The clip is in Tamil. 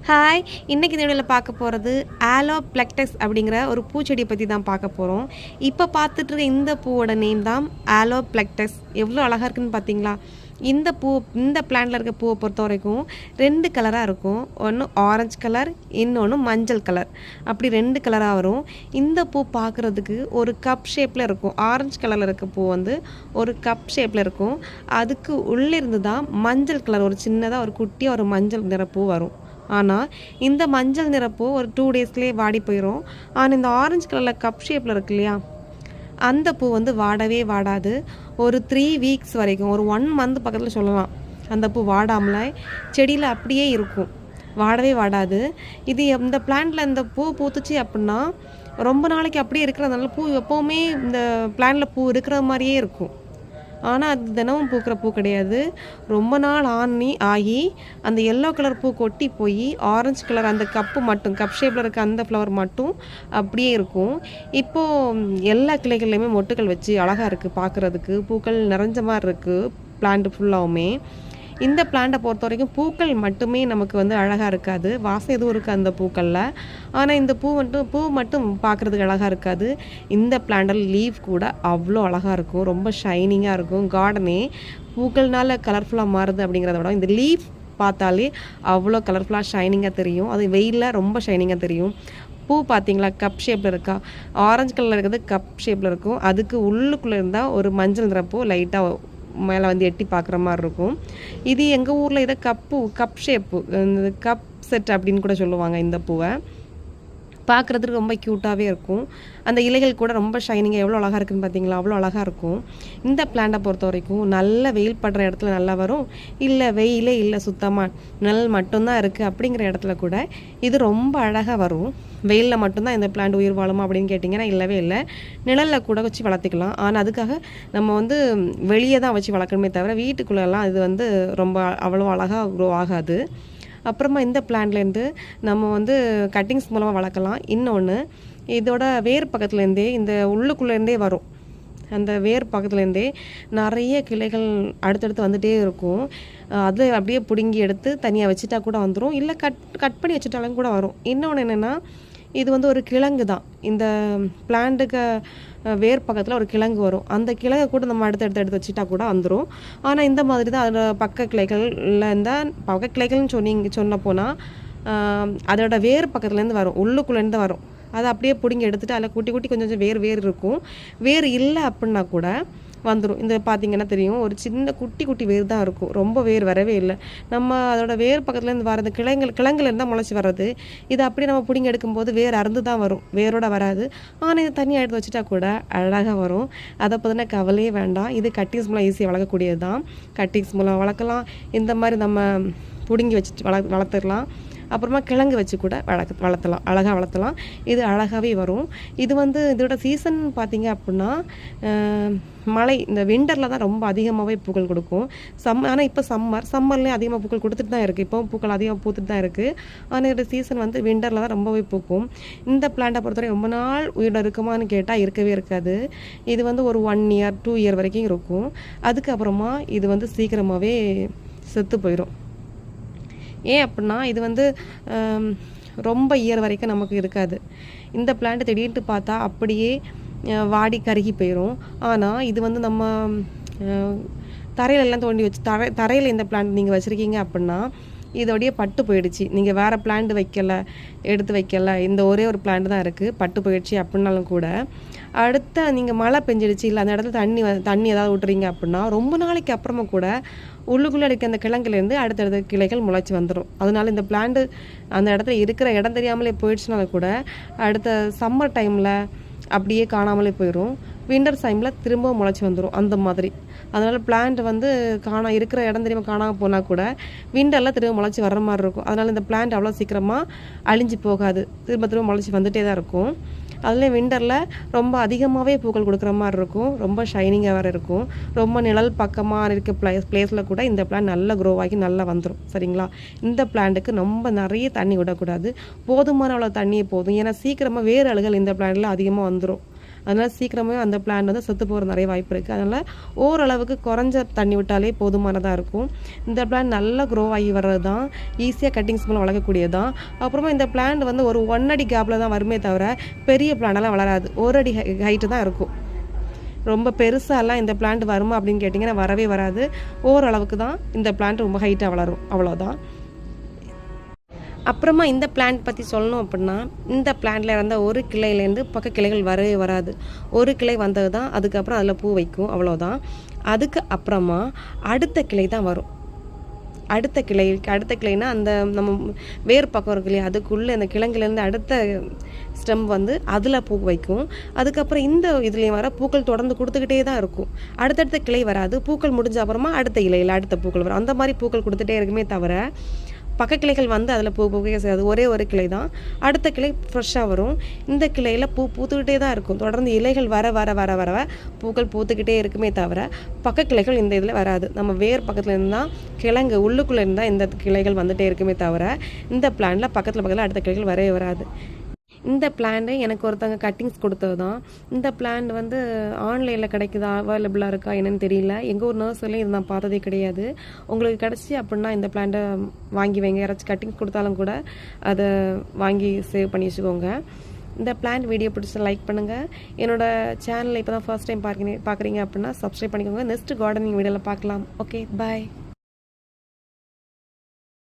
ஹாய்! இன்னைக்கு இந்த வீடியோல பார்க்க போறது ஆலோப்ளெக்டஸ் அப்படிங்கிற ஒரு பூச்செடிய பத்தி தான் பார்க்க போறோம். இப்ப பார்த்துட்டு இருக்க இந்த பூவோட நேம் தான் ஆலோப்ளெக்டஸ். எவ்வளோ அழகா இருக்குன்னு பார்த்தீங்களா? இந்த பிளான்ட்ல இருக்க பூவ பொறுத்தவரைக்கும் 2 கலரா இருக்கும். ஒண்ணு ஆரஞ்சு கலர், இன்னொன்னு மஞ்சள் கலர். அப்படி 2 கலரா வரும். இந்த பூ பார்க்குறதுக்கு ஒரு கப் ஷேப்ல இருக்கும். ஆரஞ்சு கலர்ல இருக்க பூ வந்து ஒரு கப் ஷேப்ல இருக்கும். அதுக்கு உள்ளிருந்து தான் மஞ்சள் கலர் ஒரு சின்னதா ஒரு குட்டியா ஒரு மஞ்சள் நிற பூ வரும். ஆனா, இந்த மஞ்சள் நிற பூ ஒரு 2 டேஸ்லயே வாடி போயிரும். ஆனா, இந்த ஆரஞ்சு கலர்ல கப் ஷேப்ல இருக்கு இல்லையா? அந்த பூ வந்து வாடவே வாடாது. ஒரு 3 வீக்ஸ் வரைக்கும், ஒரு 1 மந்த் பக்கத்துல சொல்லலாம். அந்த பூ வாடாமல செடியில அப்படியே இருக்கும். வாடவே வாடாது. இந்த பிளான்ட்ல இந்த பூ பூத்துச்சு அப்புட்னா, ரொம்ப நாளைக்கு அப்படியே இருக்கிறதுனால பூ எப்பவுமே இந்த பிளான்ட்ல பூ இருக்கிற மாரியே இருக்கும். ஆனா, அது தினமும் பூக்கிற பூ கிடையாது. ரொம்ப நாள் ஆகி அந்த எல்லோ கலர் பூ கொட்டி போய் ஆரஞ்சு கலர் அந்த கப் ஷேப்ல இருக்க அந்த ஃப்ளவர் மட்டும் அப்படியே இருக்கும். இப்போ எல்லா கிளைகள்லையுமே மொட்டுக்கள் வச்சு அழகா இருக்கு பார்க்குறதுக்கு. பூக்கள் நிறைஞ்ச மாரி இருக்கு பிளான்ட் ஃபுல்லாவுமே. இந்த பிளான்ட்டை பொறுத்தவரைக்கும் பூக்கள் மட்டுமே நமக்கு வந்து அழகா இருக்காது. வாசம் எதுவும் இருக்காது அந்த பூக்கள்ல. ஆனா, இந்த பூ மட்டும் பார்க்குறதுக்கு அழகா இருக்காது. இந்த பிளான்ட்ல லீஃப் கூட அவ்வளோ அழகா இருக்கும். ரொம்ப ஷைனிங்கா இருக்கும். கார்டனே பூக்கள்னால கலர்ஃபுல்லா மாறுது அப்படிங்கிறத விட இந்த லீஃப் பார்த்தாலே அவ்வளோ கலர்ஃபுல்லா ஷைனிங்கா தெரியும். அது வெயில்ல ரொம்ப ஷைனிங்கா தெரியும். பூ பார்த்தீங்களா? கப் ஷேப்ல இருக்கா? ஆரஞ்சு கலர்ல இருக்கிறது கப் ஷேப்ல இருக்கும். அதுக்கு உள்ளுக்குள்ள இருந்தா ஒரு மஞ்சள் நிற பூ லைட்டா மேலே வந்து எட்டி பார்க்குற மாதிரி இருக்கும். இது எங்கள் ஊரில் இதை கப் ஷேப்பு கப் செட் அப்படின்னு கூட சொல்லுவாங்க இந்த பூவை. பார்க்குறதுக்கு ரொம்ப க்யூட்டாகவே இருக்கும். அந்த இலைகள் கூட ரொம்ப ஷைனிங்காக எவ்வளோ அழகாக இருக்குன்னு பார்த்தீங்களா? அவ்வளோ அழகாக இருக்கும். இந்த பிளான்ட்டை பொறுத்த வரைக்கும் நல்ல வெயில் படுற இடத்துல நல்லா வரும். இல்லை வெயிலே இல்லை சுத்தமாக நிழல் மட்டும்தான் இருக்குது அப்படிங்கிற இடத்துல கூட இது ரொம்ப அழகாக வரும். வெயிலில் மட்டும்தான் இந்த பிளான்ட் உயிர் வாழுமா அப்படின்னு கேட்டிங்கன்னா இல்லவே இல்லை. நிழலில் கூட வச்சு வளர்த்துக்கலாம். ஆனால் அதுக்காக நம்ம வந்து வெளியே தான் வச்சு வளர்க்கணுமே தவிர வீட்டுக்குள்ளெல்லாம் இது வந்து ரொம்ப அவ்வளோ அழகாக க்ரோ ஆகாது. அப்புறமா இந்த பிளான்ட்லேருந்து நம்ம வந்து கட்டிங்ஸ் மூலமாக வளர்க்கலாம். இன்னொன்று இதோட வேர் பக்கத்துலேருந்தே இந்த உள்ளுக்குள்ளேருந்தே வரும். அந்த வேர் பக்கத்துலேருந்தே நிறைய கிளைகள் அடுத்தடுத்து வந்துகிட்டே இருக்கும். அது அப்படியே பிடுங்கி எடுத்து தனியாக வச்சுட்டா கூட வந்துடும். இல்லை கட் பண்ணி வச்சுட்டாலும் கூட வரும். இன்னொன்று என்னென்னா இது வந்து ஒரு கிழங்கு தான். இந்த பிளான்ட்டுக்கு வேர் பக்கத்தில் ஒரு கிழங்கு வரும். அந்த கிழங்கை கூட நம்ம எடுத்து வச்சுட்டா கூட வந்துடும். ஆனால் இந்த மாதிரி தான் அதோட பக்க கிளைகள்ல இருந்தால் பக்க கிளைகள்னு சொன்ன போனால் அதோட வேர் பக்கத்துலேருந்து வரும். உள்ளுக்குள்ளேருந்து வரும். அதை அப்படியே பிடுங்கி எடுத்துகிட்டு அதில் குட்டி குட்டி கொஞ்சம் கொஞ்சம் வேர் இருக்கும். வேர் இல்லை அப்படின்னா கூட வந்துடும். இந்த பார்த்தீங்கன்னா தெரியும், ஒரு சின்ன குட்டி குட்டி வேர் தான் இருக்கும். ரொம்ப வேர் வரவே இல்லை. நம்ம அதோட வேர் பக்கத்துலேருந்து வர அந்த கிழங்குலேருந்து தான் முளைச்சி வர்றது. இதை அப்படியே நம்ம பிடிங்கி எடுக்கும்போது வேர் அறுந்து தான் வரும். வேரோட வராது. ஆனால் இதை தனியாக எடுத்து வச்சுட்டா கூட அழகாக வரும். அதை பற்றின கவலையே வேண்டாம். இது கட்டிங்ஸ் மூலம் ஈஸியாக வளர்க்கக்கூடியது தான். கட்டிங்ஸ் மூலம் வளர்க்கலாம். இந்த மாதிரி நம்ம பிடுங்கி வச்சுட்டு வளர்த்துடலாம். அப்புறமா கிழங்கு வச்சு கூட வளர்த்தலாம். அழகாக வளர்த்தலாம். இது அழகாகவே வரும். இது வந்து இதோட சீசன் பார்த்தீங்க அப்படின்னா மழை இந்த விண்டரில் தான் ரொம்ப அதிகமாகவே பூக்கள் கொடுக்கும். ஆனால் இப்போ சம்மர்லேயும் அதிகமாக பூக்கள் கொடுத்துட்டு தான் இருக்குது. இப்போவும் பூக்கள் அதிகமாக பூத்துட்டு தான் இருக்குது. ஆனால் இதோட சீசன் வந்து விண்டரில் தான் ரொம்பவே பூக்கும். இந்த பிளான்ட்டை பொறுத்தவரை ரொம்ப நாள் உயிரோட இருக்குமான்னு கேட்டால் இருக்கவே இருக்காது. இது வந்து ஒரு 1 இயர் 2 இயர் வரைக்கும் இருக்கும். அதுக்கப்புறமா இது வந்து சீக்கிரமாகவே செத்து போயிடும். ஏன் அப்படின்னா இது வந்து ரொம்ப இயர் வரைக்கும் நமக்கு இருக்காது. இந்த பிளான்ட் திடீர்னு பார்த்தா அப்படியே வாடி கருகி போயிடும். ஆனால் இது வந்து நம்ம தரையிலெல்லாம் தோண்டி வச்சு தரையில் இந்த பிளான்ட் நீங்கள் வச்சுருக்கீங்க அப்படின்னா இதோடைய பட்டு போயிடுச்சு. நீங்கள் வேறு பிளான்ட் எடுத்து வைக்கல, இந்த ஒரே ஒரு பிளான்ட் தான் இருக்குது, பட்டு போயிடுச்சு அப்படின்னாலும் கூட அடுத்த நீங்கள் மழை பெஞ்சிடுச்சு இல்லை அந்த இடத்துல தண்ணி ஏதாவது விட்டுறீங்க அப்படின்னா ரொம்ப நாளைக்கு அப்புறமா கூட உள்ளுக்குள்ளே இருக்க அந்த கிழங்குலேருந்து அடுத்தடுத்த கிளைகள் முளைச்சி வந்துடும். அதனால இந்த பிளான்ட்டு அந்த இடத்துல இருக்கிற இடம் தெரியாமலே போயிடுச்சுனாலும் கூட அடுத்த சம்மர் டைமில் அப்படியே காணாமலே போயிடும். விண்டர் டைமில் திரும்ப முளைச்சி வந்துடும் அந்த மாதிரி. அதனால் பிளான்ட் வந்து இருக்கிற இடம் தெரியாமல் காணாமல் போனால் கூட விண்டரில் திரும்ப முளைச்சி வர்ற மாதிரி இருக்கும். அதனால் இந்த பிளான்ட் அவ்வளோ சீக்கிரமாக அழிஞ்சு போகாது. திரும்ப முளைச்சி வந்துகிட்டே தான் இருக்கும். அதுலேயும் விண்டரில் ரொம்ப அதிகமாகவே பூக்கள் கொடுக்குற மாதிரி இருக்கும். ரொம்ப ஷைனிங்காக வேறு இருக்கும். ரொம்ப நிழல் பக்கமாக இருக்க பிளேஸில் கூட இந்த பிளான்ட் நல்லா க்ரோ ஆகி நல்லா வந்துடும். சரிங்களா? இந்த பிளான்ட்டுக்கு ரொம்ப நிறைய தண்ணி விடக்கூடாது. போதுமான அவ்வளோ தண்ணியே போதும். ஏன்னா சீக்கிரமாக வேறு அழுகல் இந்த பிளான்ட்டில் அதிகமாக வந்துடும். அதனால் சீக்கிரமே அந்த பிளான்ட் வந்து செத்து போகிற நிறைய வாய்ப்பு இருக்குது. அதனால் ஓரளவுக்கு குறைஞ்ச தண்ணி விட்டாலே போதுமானதாக இருக்கும். இந்த பிளான்ட் நல்லா க்ரோ ஆகி வர்றது தான், ஈஸியாக கட்டிங்ஸ் மூலம் வளர்க்கக்கூடியது தான். அப்புறமா இந்த பிளான்ட் வந்து ஒரு 1 அடி கேப்பில் தான் வருமே தவிர பெரிய பிளான்டெல்லாம் வளராது. 1 அடி ஹைட்டு தான் இருக்கும். ரொம்ப பெருசாலாம் இந்த பிளான்ட் வருமா அப்படின்னு கேட்டிங்கன்னா வரவே வராது. ஓரளவுக்கு தான் இந்த பிளான்ட் ரொம்ப ஹைட்டாக வளரும், அவ்வளோதான். அப்புறமா இந்த பிளான்ட் பற்றி சொல்லணும் அப்படின்னா, இந்த பிளான்ட்டில் இருந்த ஒரு கிளையிலேருந்து பக்க கிளைகள் வரவே வராது. ஒரு கிளை வந்தது தான், அதுக்கப்புறம் அதில் பூ வைக்கும், அவ்வளோதான். அதுக்கு அப்புறமா அடுத்த கிளை தான் வரும். அடுத்த கிளைனா அந்த நம்ம வேர் பக்கம் இருக்கு இல்லையா, அதுக்குள்ளே அந்த கிழங்குலேருந்து அடுத்த ஸ்டெம் வந்து அதில் பூ வைக்கும். அதுக்கப்புறம் இந்த இதுலேயும் வர பூக்கள் தொடர்ந்து கொடுத்துக்கிட்டே தான் இருக்கும். அடுத்தடுத்த கிளை வராது. பூக்கள் முடிஞ்ச அப்புறமா அடுத்த இலையில் அடுத்த பூக்கள் வரும். அந்த மாதிரி பூக்கள் கொடுத்துட்டே இருக்குமே தவிர பக்க கிளைகள் வந்து அதில் பூ பூக்கவே செய்யாது. ஒரே ஒரு கிளை தான், அடுத்த கிளை ஃப்ரெஷ்ஷாக வரும். இந்த கிளையில் பூ பூத்துக்கிட்டே தான் இருக்கும். தொடர்ந்து இலைகள் வர வர வர வர பூக்கள் பூத்துக்கிட்டே இருக்குமே தவிர பக்க கிளைகள் இந்த இதில் வராது. நம்ம வேர் பக்கத்தில் இருந்தால் கிழங்கு உள்ளுக்குள்ளே இருந்தால் இந்த கிளைகள் வந்துகிட்டே இருக்குமே தவிர இந்த பிளான்ட்டில் பக்கத்தில் அடுத்த கிளைகள் வரவே வராது. இந்த பிளான்ட்டு எனக்கு ஒருத்தவங்க கட்டிங்ஸ் கொடுத்தது தான். இந்த பிளான்ட் வந்து ஆன்லைனில் கிடைக்குதா, அவைலபிளாக இருக்கா என்னன்னு தெரியல. எங்கள் ஊர் நர்சரிலையும் இது நான் பார்த்ததே கிடையாது. உங்களுக்கு கிடச்சி அப்படின்னா இந்த பிளான்ட்டை வாங்கி வைங்க. யாராச்சும் கட்டிங்ஸ் கொடுத்தாலும் கூட அதை வாங்கி சேவ் பண்ணி வச்சுக்கோங்க. இந்த பிளான்ட் வீடியோ பிடிச்சா லைக் பண்ணுங்கள். என்னோடய சேனலை இப்போ தான் ஃபர்ஸ்ட் டைம் பார்க்குறீங்க அப்படின்னா சப்ஸ்கிரைப் பண்ணிக்கோங்க. நெக்ஸ்ட் கார்டனிங் வீடியோவில் பார்க்கலாம். ஓகே, பாய்.